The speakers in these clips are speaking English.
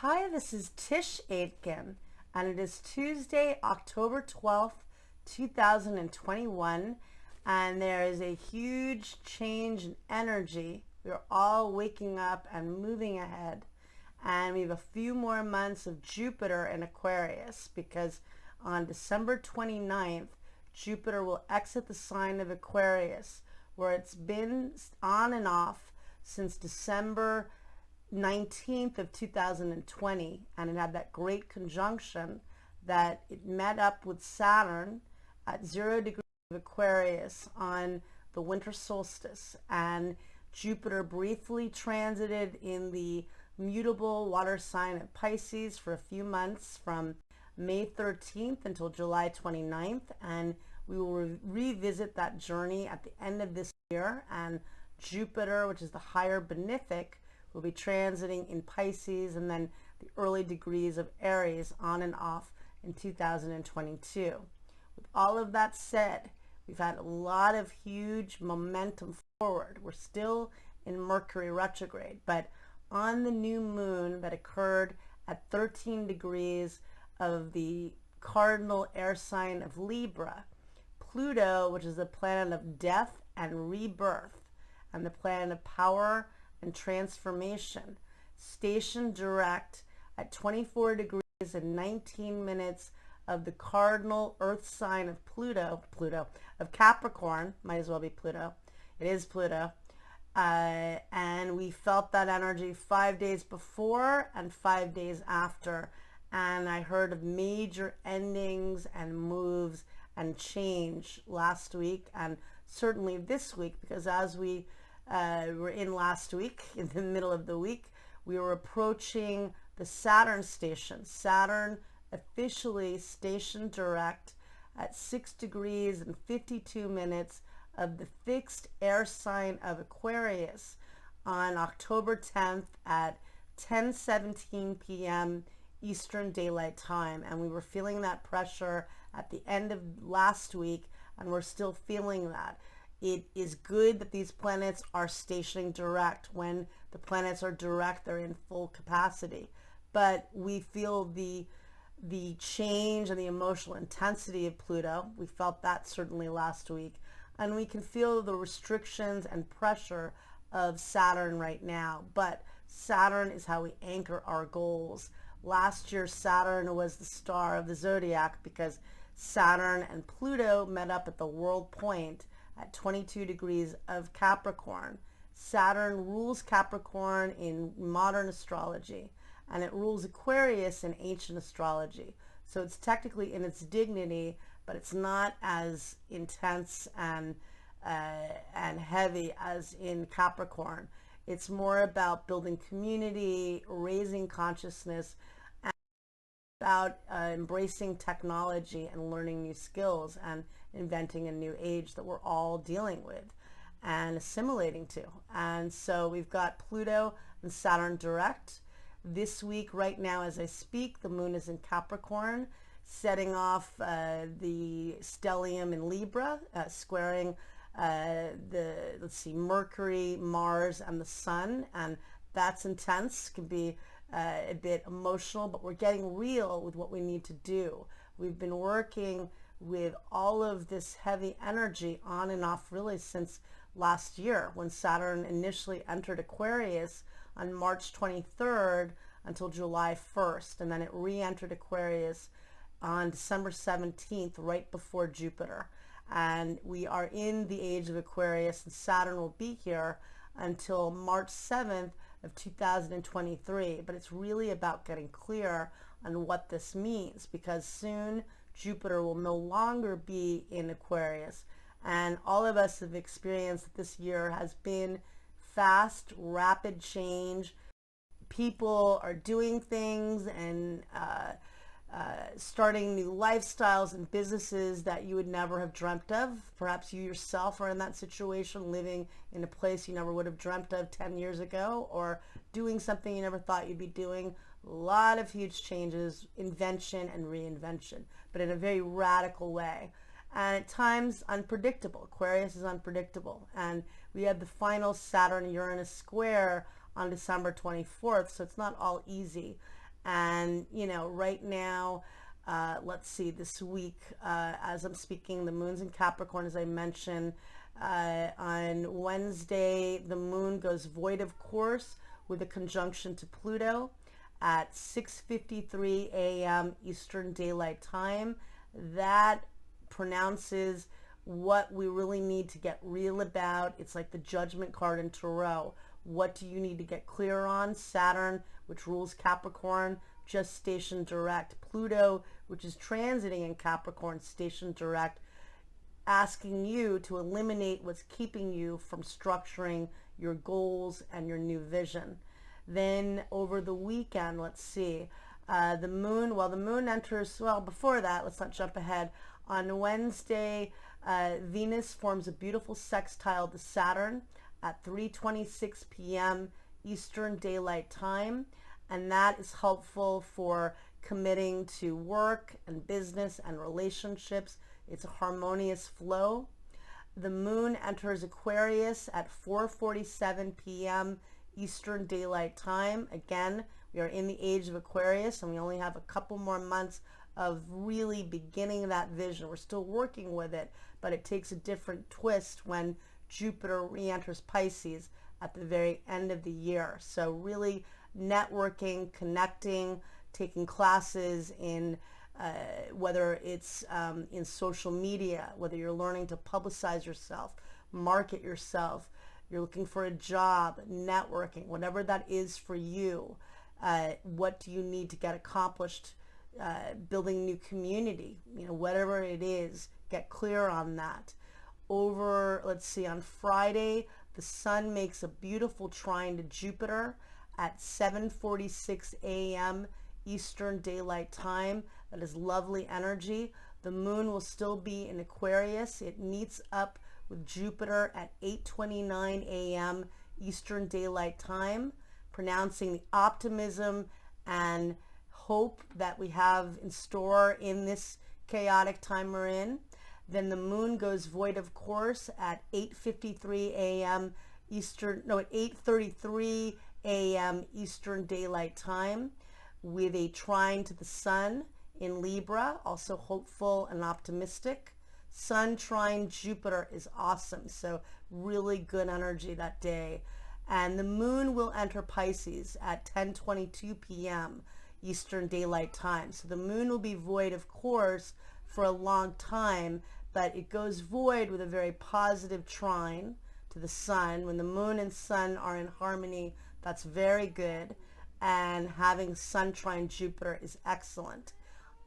Hi, this is Tisch Aitken, and it is Tuesday, October 12th, 2021, and there is a huge change in energy. We're all waking up and moving ahead, and we have a few more months of Jupiter in Aquarius because on December 29th, Jupiter will exit the sign of Aquarius, where it's been on and off since December 19th of 2020, and it had that great conjunction that it met up with Saturn at 0 degrees of Aquarius on the winter solstice, and Jupiter briefly transited in the mutable water sign of Pisces for a few months from May 13th until July 29th, and we will revisit that journey at the end of this year. And Jupiter, which is the higher benefic, will be transiting in Pisces and then the early degrees of Aries on and off in 2022. With all of that said, we've had a lot of huge momentum forward. We're still in Mercury retrograde, but on the new moon that occurred at 13 degrees of the cardinal air sign of Libra, Pluto, which is the planet of death and rebirth and the planet of power and transformation, stationed direct at 24 degrees and 19 minutes of the cardinal earth sign of Pluto of Capricorn, might as well be Pluto, it is Pluto, and we felt that energy 5 days before and 5 days after, and I heard of major endings and moves and change last week and certainly this week, because as we were in last week, in the middle of the week, we were approaching the Saturn station. Saturn officially stationed direct at 6 degrees and 52 minutes of the fixed air sign of Aquarius on October 10th at 10:17 p.m. Eastern Daylight Time. And we were feeling that pressure at the end of last week, and we're still feeling that. It is good that these planets are stationing direct. When the planets are direct, they're in full capacity. But we feel the change and the emotional intensity of Pluto. We felt that certainly last week. And we can feel the restrictions and pressure of Saturn right now. But Saturn is how we anchor our goals. Last year, Saturn was the star of the zodiac because Saturn and Pluto met up at the world point at 22 degrees of Capricorn. Saturn rules Capricorn in modern astrology, and it rules Aquarius in ancient astrology. So it's technically in its dignity, but it's not as intense and heavy as in Capricorn. It's more about building community, raising consciousness, and about embracing technology and learning new skills and inventing a new age that we're all dealing with and assimilating to. And so we've got Pluto and Saturn direct. This week, right now as I speak, the moon is in Capricorn, setting off the stellium in Libra, squaring Mercury, Mars, and the Sun. And that's intense, can be a bit emotional, but we're getting real with what we need to do. We've been working with all of this heavy energy on and off really since last year when Saturn initially entered Aquarius on March 23rd until July 1st, and then it re-entered Aquarius on December 17th, right before Jupiter. And we are in the age of Aquarius, and Saturn will be here until March 7th of 2023. But it's really about getting clear on what this means, because soon Jupiter will no longer be in Aquarius. And all of us have experienced that this year has been fast, rapid change. People are doing things and starting new lifestyles and businesses that you would never have dreamt of. Perhaps you yourself are in that situation, living in a place you never would have dreamt of 10 years ago, or doing something you never thought you'd be doing. A lot of huge changes, invention and reinvention, but in a very radical way. And at times unpredictable. Aquarius is unpredictable. And we had the final Saturn-Uranus square on December 24th, so it's not all easy. And, you know, right now, let's see, this week, as I'm speaking, the moon's in Capricorn, as I mentioned. On Wednesday, the moon goes void of course with a conjunction to Pluto at 6:53 a.m. Eastern Daylight Time. That pronounces what we really need to get real about. It's like the judgment card in Tarot. What do you need to get clear on? Saturn, which rules Capricorn, just stationed direct. Pluto, which is transiting in Capricorn, stationed direct, asking you to eliminate what's keeping you from structuring your goals and your new vision. Then over the weekend, let's see, the moon enters, well, before that, let's not jump ahead. On Wednesday, Venus forms a beautiful sextile to Saturn at 3:26 p.m. Eastern Daylight Time, and that is helpful for committing to work and business and relationships. It's a harmonious flow. The moon enters Aquarius at 4:47 p.m. Eastern Daylight Time. Again, we are in the age of Aquarius, and we only have a couple more months of really beginning that vision. We're still working with it, but it takes a different twist when Jupiter re-enters Pisces at the very end of the year. So really networking, connecting, taking classes in whether it's in social media, whether you're learning to publicize yourself, market yourself, you're looking for a job, networking, whatever that is for you. What do you need to get accomplished? Building new community, you know, whatever it is, get clear on that. Over, let's see, on Friday, the sun makes a beautiful trine to Jupiter at 7:46 a.m. Eastern Daylight Time. That is lovely energy. The moon will still be in Aquarius. It meets up with Jupiter at 8:29 a.m. Eastern Daylight Time, pronouncing the optimism and hope that we have in store in this chaotic time we're in. Then the moon goes void of course at 8:53 a.m. at 8:33 a.m. Eastern Daylight Time, with a trine to the sun in Libra, also hopeful and optimistic. Sun trine Jupiter is awesome, so really good energy that day. And the moon will enter Pisces at 10:22 p.m. Eastern Daylight Time. So the moon will be void, of course, for a long time, but it goes void with a very positive trine to the sun. When the moon and sun are in harmony, that's very good. And having sun trine Jupiter is excellent.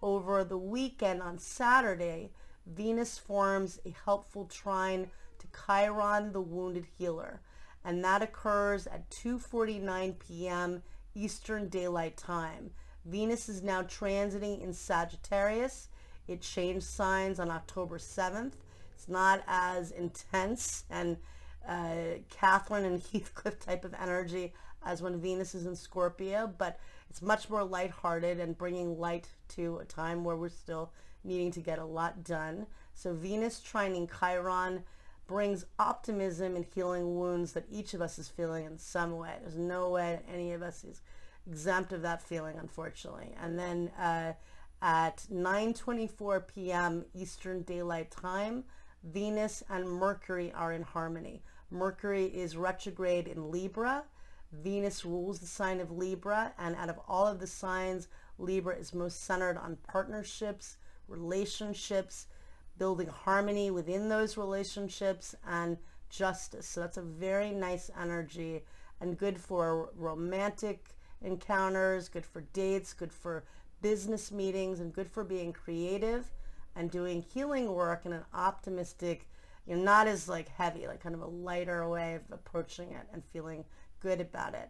Over the weekend on Saturday, Venus forms a helpful trine to Chiron, the wounded healer. And that occurs at 2:49 p.m. Eastern Daylight Time. Venus is now transiting in Sagittarius. It changed signs on October 7th. It's not as intense and Catherine and Heathcliff type of energy as when Venus is in Scorpio, but it's much more lighthearted and bringing light to a time where we're still needing to get a lot done. So Venus trining Chiron brings optimism and healing wounds that each of us is feeling in some way. There's no way that any of us is exempt of that feeling, unfortunately. And then at 9:24 p.m. Eastern Daylight Time, Venus and Mercury are in harmony. Mercury is retrograde in Libra. Venus rules the sign of Libra, and out of all of the signs, Libra is most centered on partnerships, relationships, building harmony within those relationships, and justice. So that's a very nice energy and good for romantic encounters, good for dates, good for business meetings, and good for being creative and doing healing work in an optimistic, you know, not as like heavy, like kind of a lighter way of approaching it and feeling good about it.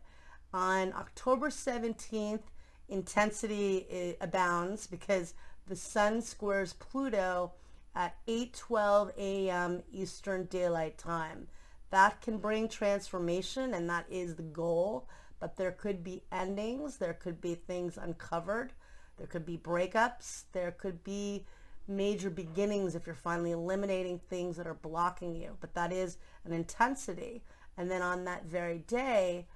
On October 17th, intensity abounds because the sun squares Pluto at 8:12 a.m. Eastern Daylight Time. That can bring transformation, and that is the goal, but there could be endings, there could be things uncovered, there could be breakups, there could be major beginnings if you're finally eliminating things that are blocking you, but that is an intensity. And then on that very day,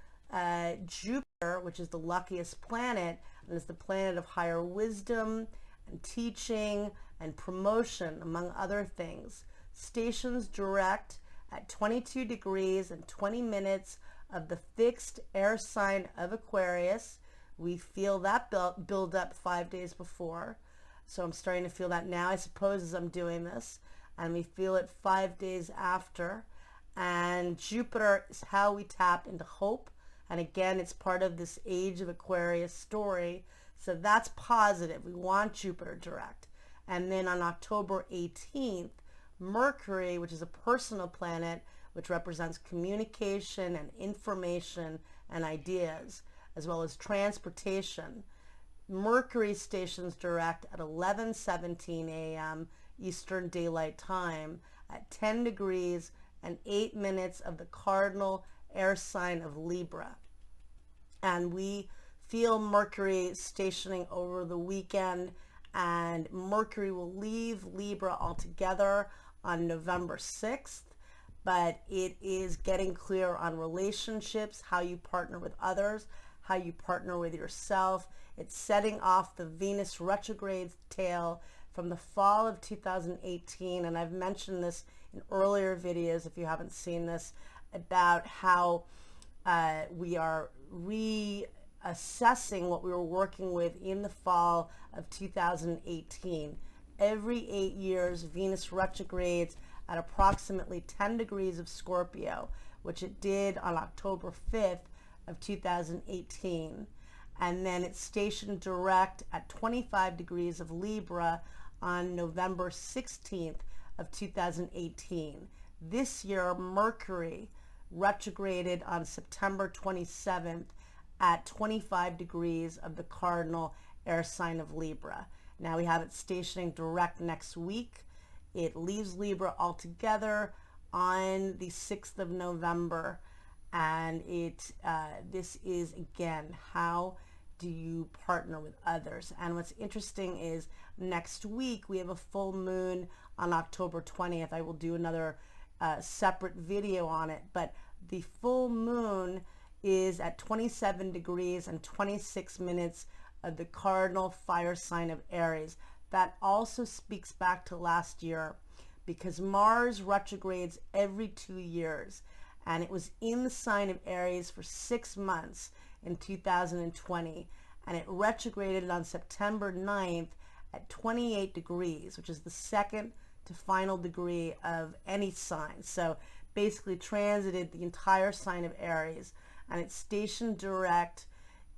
Jupiter, which is the luckiest planet, and is the planet of higher wisdom and teaching and promotion, among other things, stations direct at 22 degrees and 20 minutes of the fixed air sign of Aquarius. We feel that build up 5 days before. So I'm starting to feel that now, I suppose, as I'm doing this. And we feel it 5 days after. And Jupiter is how we tap into hope. And again, it's part of this age of Aquarius story. So that's positive. We want Jupiter direct. And then on October 18th, Mercury, which is a personal planet, which represents communication and information and ideas, as well as transportation. Mercury stations direct at 11:17 a.m. Eastern Daylight Time at 10 degrees and 8 minutes of the cardinal air sign of Libra. And we feel Mercury stationing over the weekend, and Mercury will leave Libra altogether on November 6th. But it is getting clear on relationships, how you partner with others, how you partner with yourself. It's setting off the Venus retrograde tail from the fall of 2018. And I've mentioned this in earlier videos, if you haven't seen this, about how we are reassessing what we were working with in the fall of 2018. Every 8 years, Venus retrogrades at approximately 10 degrees of Scorpio, which it did on October 5th of 2018. And then it's stationed direct at 25 degrees of Libra on November 16th of 2018. This year, Mercury retrograded on September 27th at 25 degrees of the cardinal air sign of Libra. Now we have it stationing direct next week. It leaves Libra altogether on the 6th of November. And this is, again, how do you partner with others? And what's interesting is next week we have a full moon on October 20th. I will do another separate video on it. But the full moon is at 27 degrees and 26 minutes of the cardinal fire sign of Aries. That also speaks back to last year, because Mars retrogrades every 2 years, and it was in the sign of Aries for 6 months in 2020, and it retrograded on September 9th at 28 degrees, which is the second to final degree of any sign. So basically transited the entire sign of Aries, and it's stationed direct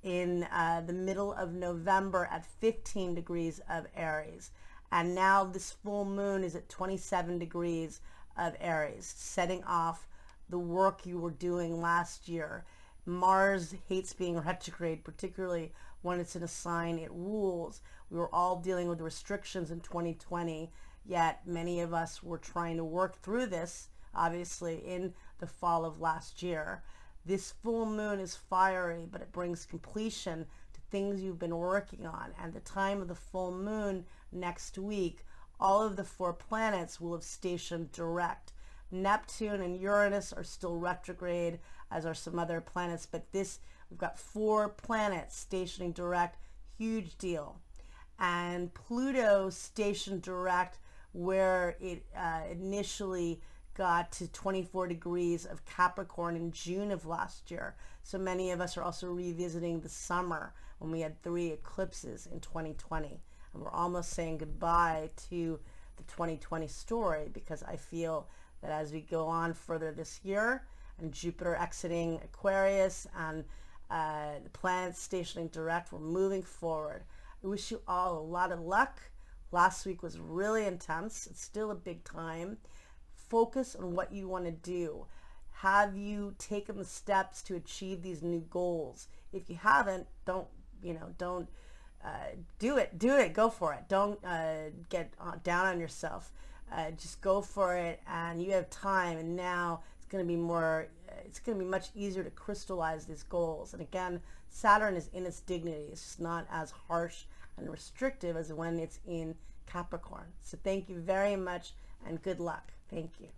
in the middle of November at 15 degrees of Aries. And now this full moon is at 27 degrees of Aries, setting off the work you were doing last year. Mars hates being retrograde, particularly when it's in a sign it rules. We were all dealing with restrictions in 2020, yet many of us were trying to work through this, obviously, in the fall of last year. This full moon is fiery, but it brings completion to things you've been working on. And the time of the full moon next week, all of the 4 planets will have stationed direct. Neptune and Uranus are still retrograde, as are some other planets, but we've got 4 planets stationing direct, huge deal. And Pluto stationed direct, where it initially got to 24 degrees of Capricorn in June of last year. So many of us are also revisiting the summer when we had 3 eclipses in 2020. And we're almost saying goodbye to the 2020 story, because I feel that as we go on further this year, and Jupiter exiting Aquarius and the planets stationing direct, we're moving forward. I wish you all a lot of luck. Last week was really intense. It's still a big time. Focus on what you want to do. Have you taken the steps to achieve these new goals? If you haven't, don't do it. Go for it. Don't get down on yourself. Just go for it, and you have time. And now it's going to be much easier to crystallize these goals. And again, Saturn is in its dignity. It's just not as harsh and restrictive as when it's in Capricorn. So thank you very much, and good luck. Thank you.